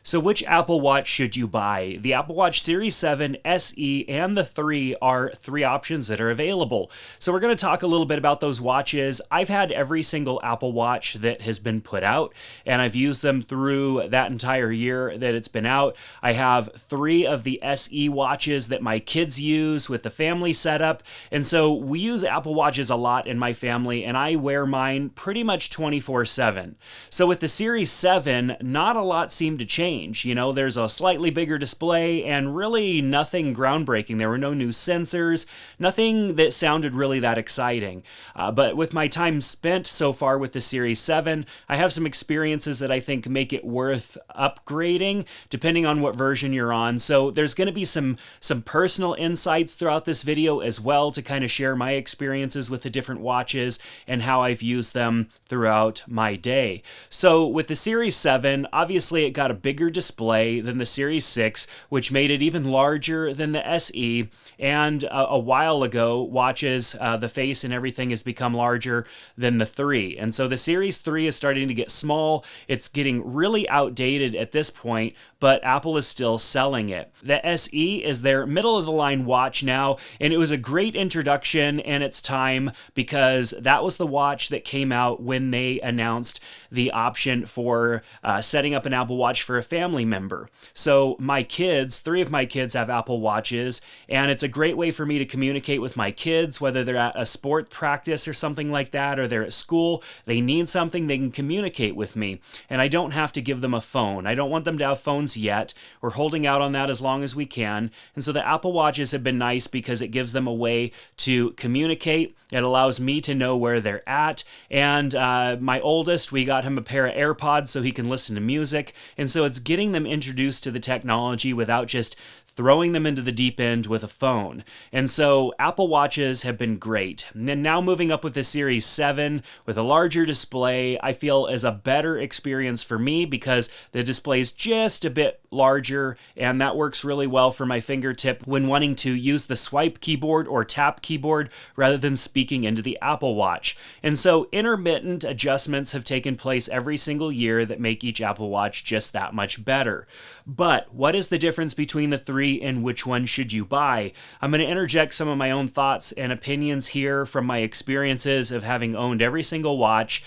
So which Apple Watch should you buy? The Apple Watch Series 7, SE, and the 3 are three options that are available. So we're going to talk a little bit about those watches. I've had every single Apple Watch that has been put out, and I've used them through that entire year that it's been out. I have 3 of the SE watches that my kids use with the family setup, and so we use Apple Watches a lot in my family, and I wear mine pretty much 24/7. So with the Series 7, not a lot seemed to change. You know, there's a slightly bigger display and really nothing groundbreaking. There were no new sensors, nothing that sounded really that exciting. But with my time spent so far with the Series 7, I have some experiences that I think make it worth upgrading depending on what version you're on. So there's going to be some personal insights throughout this video as well to kind of share my experiences with the different watches and how I've used them throughout my day. So with the Series 7, obviously it got a bigger display than the Series 6, which made it even larger than the SE. And a while ago, watches, the face and everything has become larger than the 3. And so the Series 3 is starting to get small. It's getting really outdated at this point, but Apple is still selling it. The SE is their middle of the line watch now, and it was a great introduction in its time because that was the watch that came out when they announced the option for setting up an Apple Watch for a family member. So my kids, 3 of my kids have Apple Watches, and it's a great way for me to communicate with my kids, whether they're at a sport practice or something like that, or they're at school, they need something, they can communicate with me. And I don't have to give them a phone. I don't want them to have phones yet. We're holding out on that as long as we can. And so the Apple Watches have been nice because it gives them a way to communicate. It allows me to know where they're at. And my oldest, we got him a pair of AirPods so he can listen to music. And so it's getting them introduced to the technology without just throwing them into the deep end with a phone. And so Apple Watches have been great. And then now moving up with the Series 7 with a larger display, I feel is a better experience for me because the display is just a bit larger, and that works really well for my fingertip when wanting to use the swipe keyboard or tap keyboard rather than speaking into the Apple Watch. And so intermittent adjustments have taken place every single year that make each Apple Watch just that much better. But what is the difference between the 3 and which one should you buy? I'm going to interject some of my own thoughts and opinions here from my experiences of having owned every single watch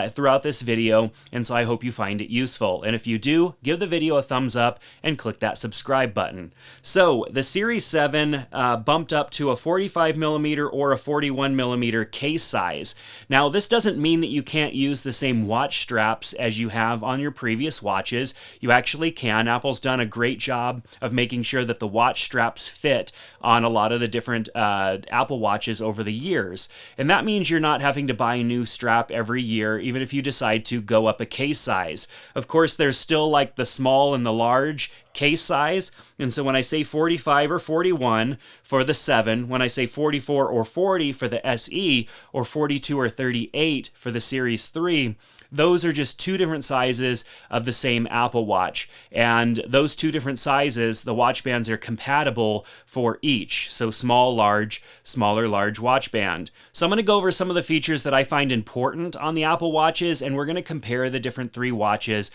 throughout this video, and so I hope you find it useful. And if you do, give the video a thumbs up and click that subscribe button. So the Series 7 bumped up to a 45mm or a 41mm case size. Now this doesn't mean that you can't use the same watch straps as you have on your previous watches. You actually can. Apple's done a great job of making sure that the watch straps fit on a lot of the different Apple Watches over the years. And that means you're not having to buy a new strap every year, even if you decide to go up a case size. Of course, there's still like the small and the large case size. And so when I say 45 or 41 for the 7, when I say 44 or 40 for the SE, or 42 or 38 for the Series 3, those are just 2 different sizes of the same Apple Watch. And those 2 different sizes, the watch bands are compatible for each. So small, large, smaller, large watch band. So I'm going to go over some of the features that I find important on the Apple Watches, and we're going to compare the different 3 watches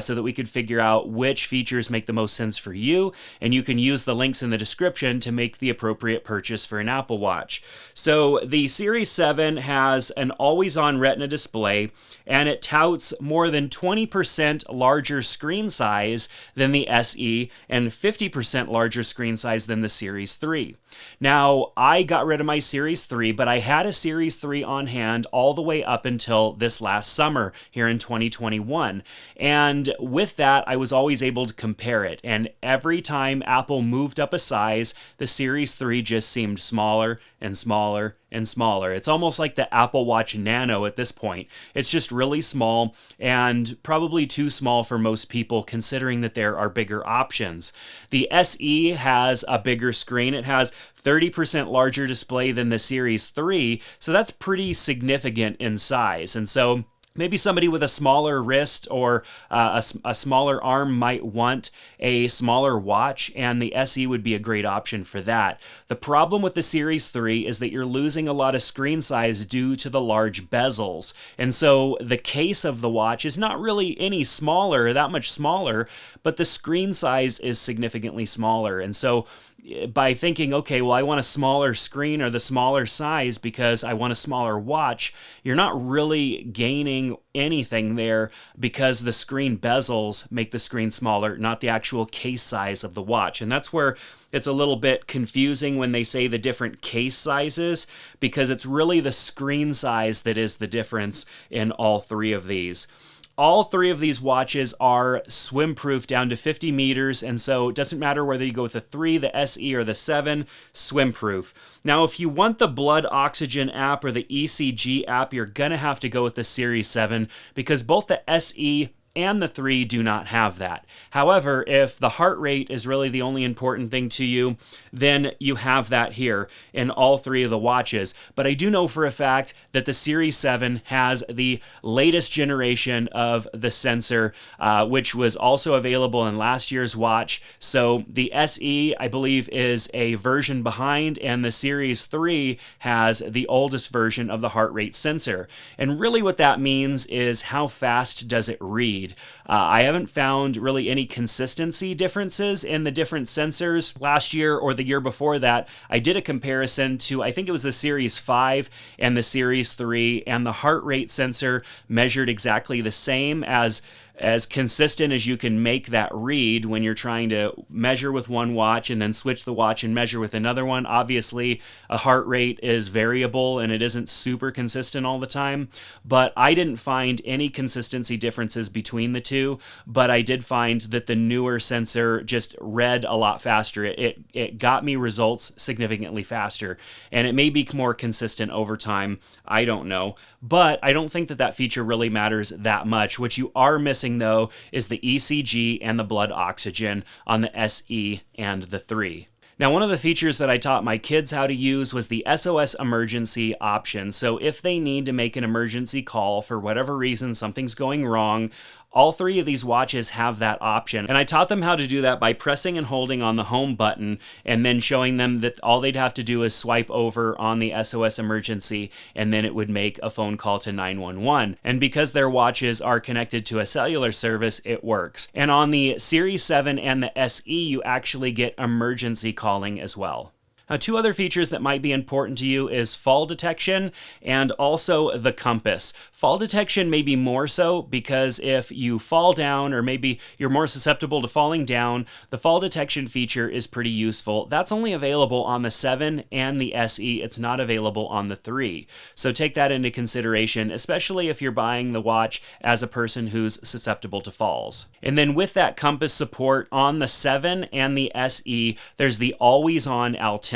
so that we could figure out which features make the most sense for you, and you can use the links in the description to make the appropriate purchase for an Apple Watch. So the Series 7 has an always-on Retina display, and it touts more than 20% larger screen size than the SE and 50% larger screen size than the Series 3. Now, I got rid of my Series 3, but I had a Series 3 on hand all the way up until this last summer here in 2021. And with that, I was always able to compare it. And every time Apple moved up a size, the Series 3 just seemed smaller and smaller and smaller. It's almost like the Apple Watch Nano at this point. It's just really small and probably too small for most people considering that there are bigger options. The SE has a bigger screen. It has 30% larger display than the Series 3, so that's pretty significant in size. And so Maybe somebody with a smaller wrist or a smaller arm might want a smaller watch, and the SE would be a great option for that. The problem with the Series 3 is that you're losing a lot of screen size due to the large bezels. And so the case of the watch is not really any smaller, that much smaller, but the screen size is significantly smaller. And so by thinking, okay, well, I want a smaller screen or the smaller size because I want a smaller watch, you're not really gaining anything there because the screen bezels make the screen smaller, not the actual case size of the watch. And that's where it's a little bit confusing when they say the different case sizes, because it's really the screen size that is the difference in all three of these. All three of these watches are swim-proof down to 50 meters, and so it doesn't matter whether you go with the 3, the SE, or the 7, swim-proof. Now, if you want the blood oxygen app or the ECG app, you're going to have to go with the Series 7 because both the SE and the 3 do not have that. However, if the heart rate is really the only important thing to you, then you have that here in all three of the watches. But I do know for a fact that the Series 7 has the latest generation of the sensor, which was also available in last year's watch. So the SE, I believe, is a version behind, and the Series 3 has the oldest version of the heart rate sensor. And really what that means is how fast does it read? I haven't found really any consistency differences in the different sensors. Last year or the year before that, I did a comparison to, I think it was the Series 5 and the Series 3, and the heart rate sensor measured exactly the same, as consistent as you can make that read when you're trying to measure with one watch and then switch the watch and measure with another one. Obviously, a heart rate is variable and it isn't super consistent all the time, but I didn't find any consistency differences between the two, but I did find that the newer sensor just read a lot faster. It got me results significantly faster, and it may be more consistent over time. I don't know, but I don't think that feature really matters that much. What you are missing, though, is the ECG and the blood oxygen on the SE and the 3. Now, one of the features that I taught my kids how to use was the SOS Emergency option. So if they need to make an emergency call for whatever reason, something's going wrong, all three of these watches have that option. And I taught them how to do that by pressing and holding on the home button and then showing them that all they'd have to do is swipe over on the SOS Emergency, and then it would make a phone call to 911. And because their watches are connected to a cellular service, it works. And on the Series 7 and the SE, you actually get emergency calling as well. Now, two other features that might be important to you is fall detection and also the compass. Fall detection may be more so because if you fall down, or maybe you're more susceptible to falling down, the fall detection feature is pretty useful. That's only available on the 7 and the SE. It's not available on the 3. So take that into consideration, especially if you're buying the watch as a person who's susceptible to falls. And then with that compass support on the 7 and the SE, there's the always-on altimeter.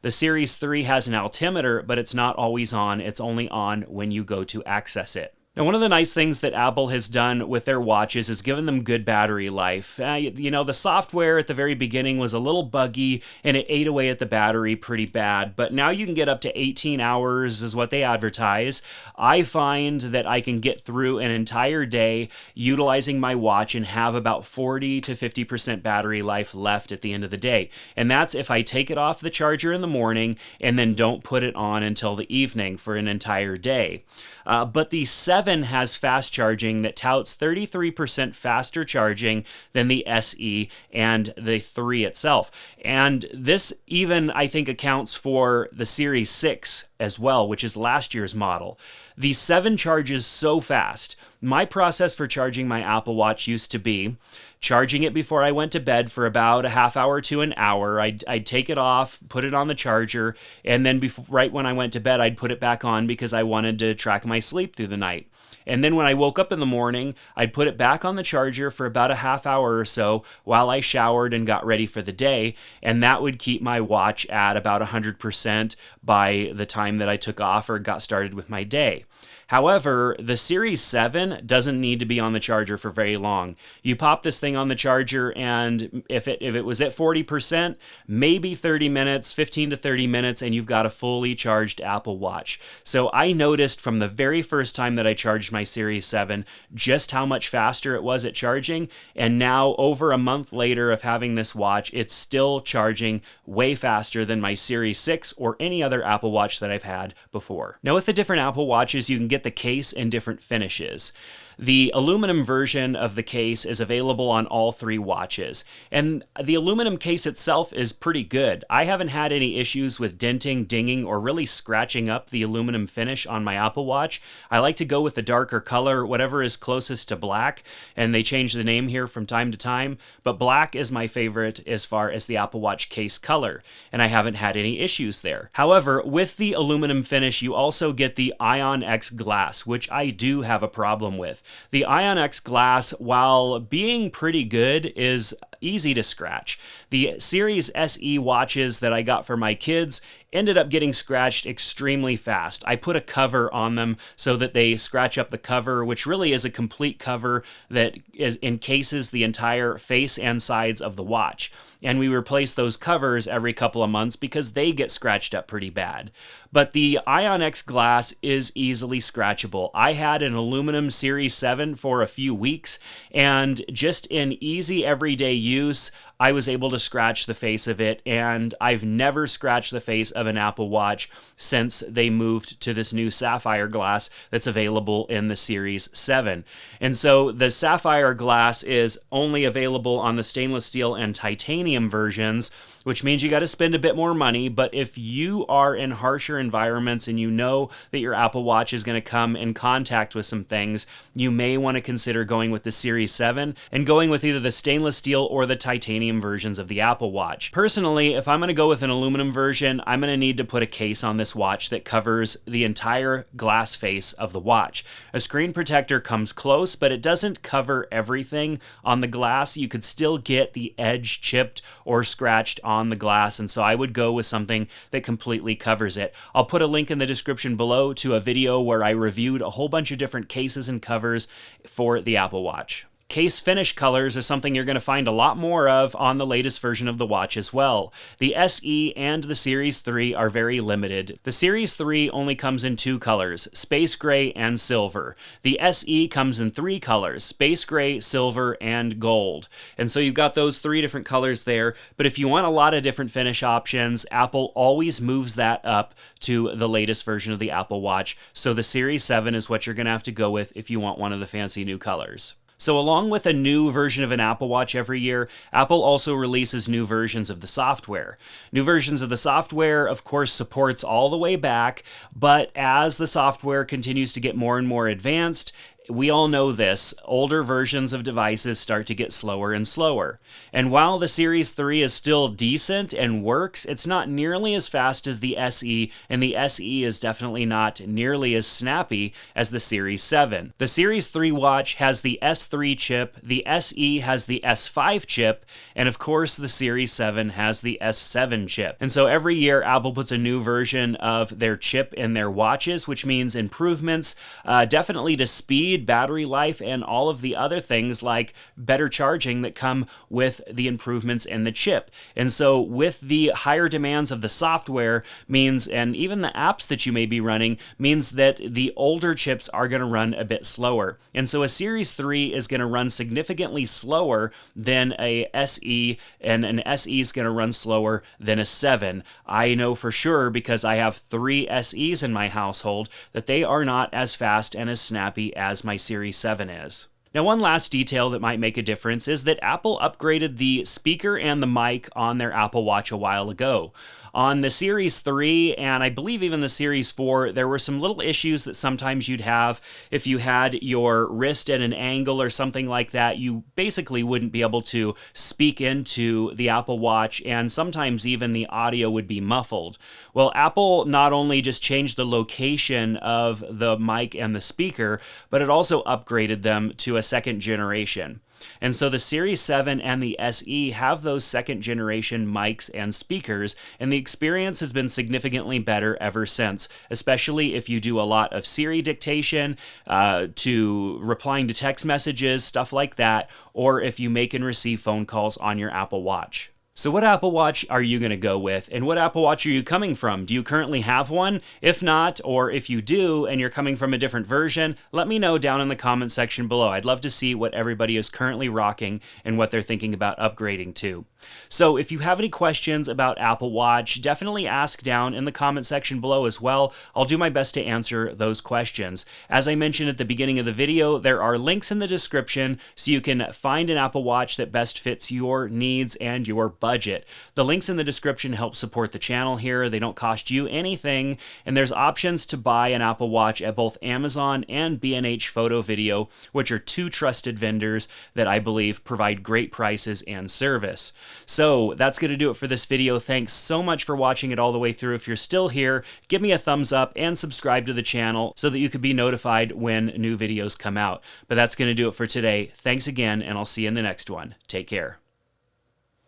The Series 3 has an altimeter, but it's not always on. It's only on when you go to access it. Now, one of the nice things that Apple has done with their watches is given them good battery life. The software at the very beginning was a little buggy and it ate away at the battery pretty bad, but now you can get up to 18 hours is what they advertise. I find that I can get through an entire day utilizing my watch and have about 40 to 50% battery life left at the end of the day. And that's if I take it off the charger in the morning and then don't put it on until the evening for an entire day. But the 7 has fast charging that touts 33% faster charging than the SE and the 3 itself. And this even, I think, accounts for the Series 6 as well, which is last year's model. The 7 charges so fast. My process for charging my Apple Watch used to be charging it before I went to bed for about a half hour to an hour. I'd take it off, put it on the charger, and then right when I went to bed, I'd put it back on because I wanted to track my sleep through the night. And then when I woke up in the morning, I'd put it back on the charger for about a half hour or so while I showered and got ready for the day, and that would keep my watch at about 100% by the time that I took off or got started with my day. However, the Series 7 doesn't need to be on the charger for very long. You pop this thing on the charger, and if it was at 40%, maybe 30 minutes, 15 to 30 minutes, and you've got a fully charged Apple Watch. So I noticed from the very first time that I charged my Series 7 just how much faster it was at charging, and now over a month later of having this watch, it's still charging way faster than my Series 6 or any other Apple Watch that I've had before. Now with the different Apple Watches, you can get the case in different finishes. The aluminum version of the case is available on all three watches, and the aluminum case itself is pretty good. I haven't had any issues with denting, dinging, or really scratching up the aluminum finish on my Apple Watch. I like to go with the darker color, whatever is closest to black, and they change the name here from time to time, but black is my favorite as far as the Apple Watch case color, and I haven't had any issues there. However, with the aluminum finish, you also get the Ion X glass, which I do have a problem with. The Ion X glass, while being pretty good, is easy to scratch. The Series SE watches that I got for my kids ended up getting scratched extremely fast. I put a cover on them so that they scratch up the cover, which really is a complete cover that encases the entire face and sides of the watch. And we replace those covers every couple of months because they get scratched up pretty bad. But the Ion X glass is easily scratchable. I had an aluminum Series 7 for a few weeks, and just in easy everyday use, I was able to scratch the face of it, and I've never scratched the face of an Apple Watch since they moved to this new sapphire glass that's available in the Series 7. And so the sapphire glass is only available on the stainless steel and titanium versions, which means you got to spend a bit more money. But if you are in harsher environments and you know that your Apple Watch is going to come in contact with some things, you may want to consider going with the Series 7 and going with either the stainless steel or the titanium versions of the Apple Watch. Personally, if I'm going to go with an aluminum version, I'm going to need to put a case on this watch that covers the entire glass face of the watch. A screen protector comes close, but it doesn't cover everything on the glass. You could still get the edge chipped or scratched on the glass, and so I would go with something that completely covers it. I'll put a link in the description below to a video where I reviewed a whole bunch of different cases and covers for the Apple Watch. Case finish colors are something you're going to find a lot more of on the latest version of the watch as well. The SE and the Series 3 are very limited. The Series 3 only comes in two colors, space gray and silver. The SE comes in three colors, space gray, silver, and gold. And so you've got those three different colors there, but if you want a lot of different finish options, Apple always moves that up to the latest version of the Apple Watch, so the Series 7 is what you're going to have to go with if you want one of the fancy new colors. So along with a new version of an Apple Watch every year, Apple also releases new versions of the software. New versions of the software, of course, supports all the way back, but as the software continues to get more and more advanced, we all know this, older versions of devices start to get slower and slower. And while the Series 3 is still decent and works, it's not nearly as fast as the SE, and the SE is definitely not nearly as snappy as the Series 7. The Series 3 watch has the S3 chip, the SE has the S5 chip, and of course the Series 7 has the S7 chip. And so every year Apple puts a new version of their chip in their watches, which means improvements definitely to speed, battery life, and all of the other things like better charging that come with the improvements in the chip. And so with the higher demands of the software means, and even the apps that you may be running, means that the older chips are going to run a bit slower. And so a Series 3 is going to run significantly slower than a SE, and an SE is going to run slower than a 7. I know for sure because I have 3 SEs in my household that they are not as fast and as snappy as my Series 7 is. Now, one last detail that might make a difference is that Apple upgraded the speaker and the mic on their Apple Watch a while ago. On the Series 3, and I believe even the Series 4, there were some little issues that sometimes you'd have if you had your wrist at an angle or something like that. You basically wouldn't be able to speak into the Apple Watch, and sometimes even the audio would be muffled. Well, Apple not only just changed the location of the mic and the speaker, but it also upgraded them to a second generation. And so the Series 7 and the SE have those second generation mics and speakers, and the experience has been significantly better ever since, especially if you do a lot of Siri dictation, to replying to text messages, stuff like that, or if you make and receive phone calls on your Apple Watch. So what Apple Watch are you going to go with, and what Apple Watch are you coming from? Do you currently have one? If not, or if you do and you're coming from a different version, let me know down in the comment section below. I'd love to see what everybody is currently rocking and what they're thinking about upgrading to. So if you have any questions about Apple Watch, definitely ask down in the comment section below as well. I'll do my best to answer those questions. As I mentioned at the beginning of the video, there are links in the description so you can find an Apple Watch that best fits your needs and your budget. The links in the description help support the channel here. They don't cost you anything, and there's options to buy an Apple Watch at both Amazon and B&H Photo Video, which are two trusted vendors that I believe provide great prices and service. So that's going to do it for this video. Thanks so much for watching it all the way through. If you're still here, give me a thumbs up and subscribe to the channel so that you can be notified when new videos come out. But that's going to do it for today. Thanks again, and I'll see you in the next one. Take care.